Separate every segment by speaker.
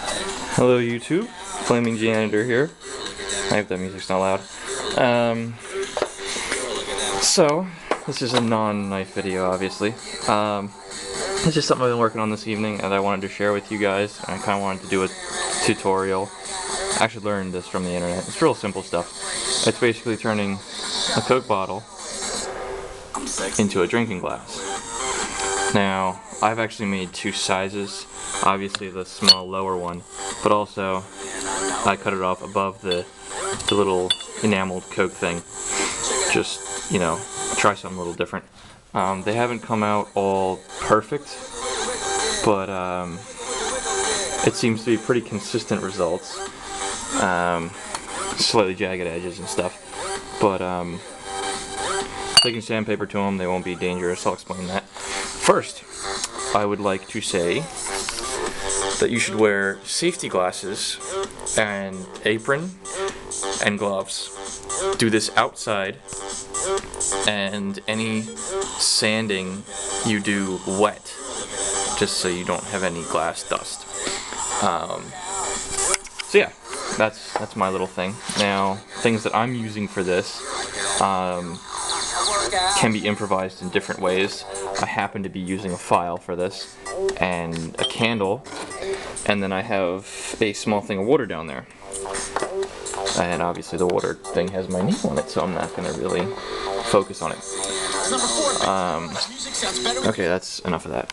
Speaker 1: Hello YouTube, Flaming Janitor here. I hope that music's not loud. So, this is a non-knife video, obviously. It's just something I've been working on this evening and I wanted to share with you guys. I kind of wanted to do a tutorial. I actually learned this from the internet. It's real simple stuff. It's basically turning a Coke bottle into a drinking glass. Now, I've actually made two sizes. Obviously the small lower one, but also I cut it off above the little enameled Coke thing. Just, you know, try something a little different. They haven't come out all perfect, but it seems to be pretty consistent results. Slightly jagged edges and stuff, but taking sandpaper to them, they won't be dangerous. I'll explain that. First, I would like to say that you should wear safety glasses and apron and gloves. Do this outside, and any sanding you do wet, just so you don't have any glass dust. So yeah, that's my little thing. Now, things that I'm using for this can be improvised in different ways. I happen to be using a file for this, and a candle, and then I have a small thing of water down there. And obviously the water thing has my name on it, so I'm not going to really focus on it. Okay, that's enough of that.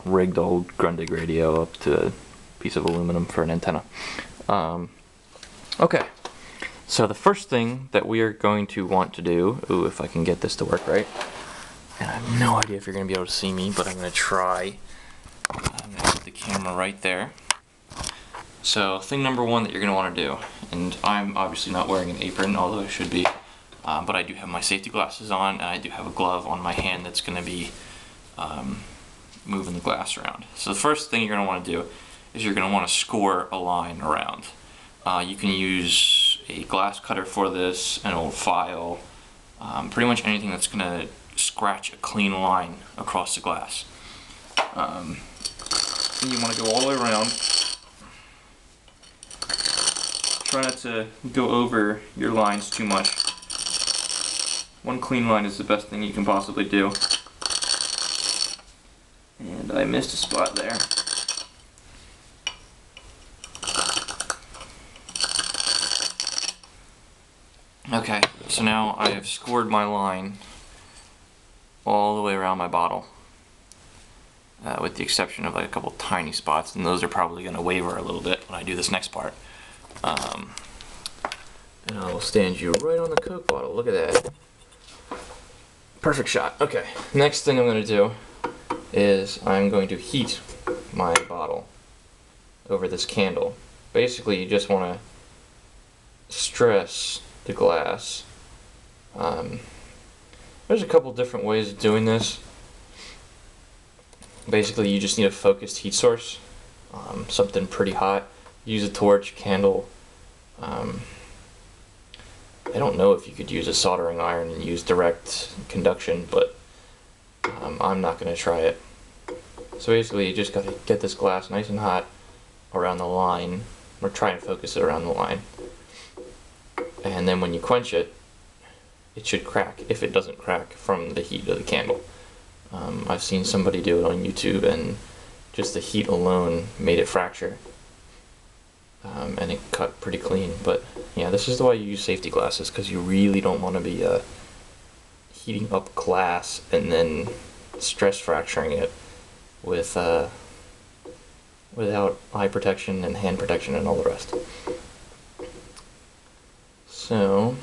Speaker 1: Rigged old Grundig radio up to a piece of aluminum for an antenna. Okay, so the first thing that we are going to want to do, ooh, if I can get this to work right, and I have no idea if you're going to be able to see me, but I'm going to try. I'm going to put the camera right there. So, thing number one that you're going to want to do, and I'm obviously not wearing an apron, although I should be, but I do have my safety glasses on, and I do have a glove on my hand that's going to be moving the glass around. So the first thing you're going to want to do is you're going to want to score a line around. You can use a glass cutter for this, an old file, pretty much anything that's going to scratch a clean line across the glass. You want to go all the way around. Try not to go over your lines too much. One clean line is the best thing you can possibly do. And I missed a spot there. Okay, so now I have scored my line all the way around my bottle. With the exception of like a couple tiny spots, and those are probably going to waver a little bit when I do this next part. And I will stand you right on the Coke bottle. Look at that. Perfect shot. Okay, next thing I'm going to do is I'm going to heat my bottle over this candle. Basically, you just want to stress the glass. There's a couple different ways of doing this. Basically, you just need a focused heat source, something pretty hot. Use a torch, candle. I don't know if you could use a soldering iron and use direct conduction, but I'm not going to try it. So basically, you just got to get this glass nice and hot around the line, or try and focus it around the line. And then when you quench it, it should crack, if it doesn't crack from the heat of the candle. I've seen somebody do it on YouTube, and just the heat alone made it fracture. And it cut pretty clean. But yeah, this is why you use safety glasses, because you really don't want to be heating up glass and then stress fracturing it with without eye protection and hand protection and all the rest. So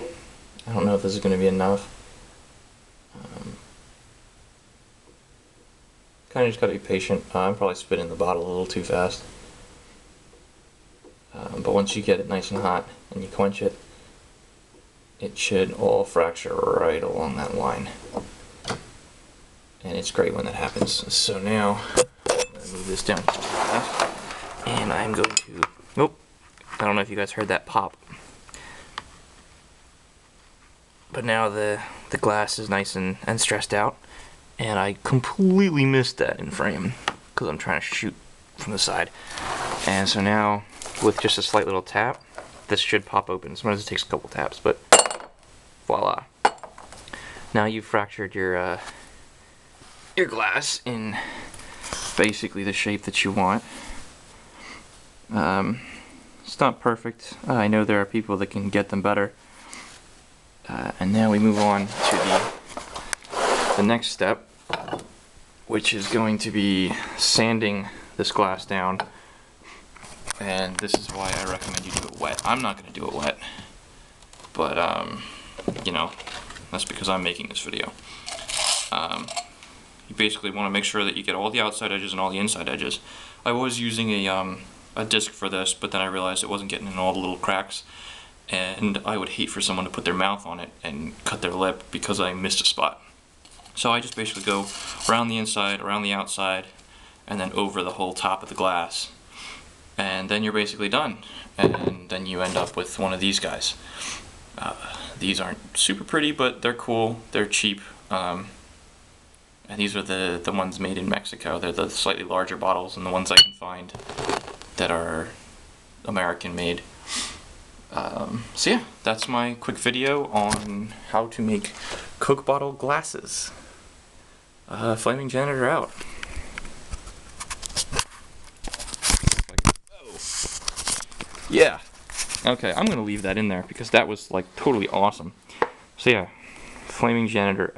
Speaker 1: I don't know if this is going to be enough. Kind of just got to be patient. I'm probably spinning the bottle a little too fast. But once you get it nice and hot and you quench it, it should all fracture right along that line. And it's great when that happens. So now, I'm going to move this down and I'm going to, nope, I don't know if you guys heard that pop. But now the glass is nice and stressed out, and I completely missed that in frame because I'm trying to shoot from the side. And so now, with just a slight little tap, this should pop open. Sometimes it takes a couple taps, but voila. Now you've fractured your glass in basically the shape that you want. It's not perfect. I know there are people that can get them better. And now we move on to the next step, which is going to be sanding this glass down. And this is why I recommend you do it wet. I'm not going to do it wet, but you know, that's because I'm making this video. You basically want to make sure that you get all the outside edges and all the inside edges. I was using a disc for this, but then I realized it wasn't getting in all the little cracks, and I would hate for someone to put their mouth on it and cut their lip because I missed a spot. So I just basically go around the inside, around the outside, and then over the whole top of the glass. And then you're basically done. And then you end up with one of these guys. These aren't super pretty, but they're cool, they're cheap. And these are the ones made in Mexico. They're the slightly larger bottles and the ones I can find that are American made. So yeah, that's my quick video on how to make Coke bottle glasses. Flaming Janitor out. Yeah. Okay, I'm gonna leave that in there because that was like totally awesome. So yeah, Flaming Janitor out.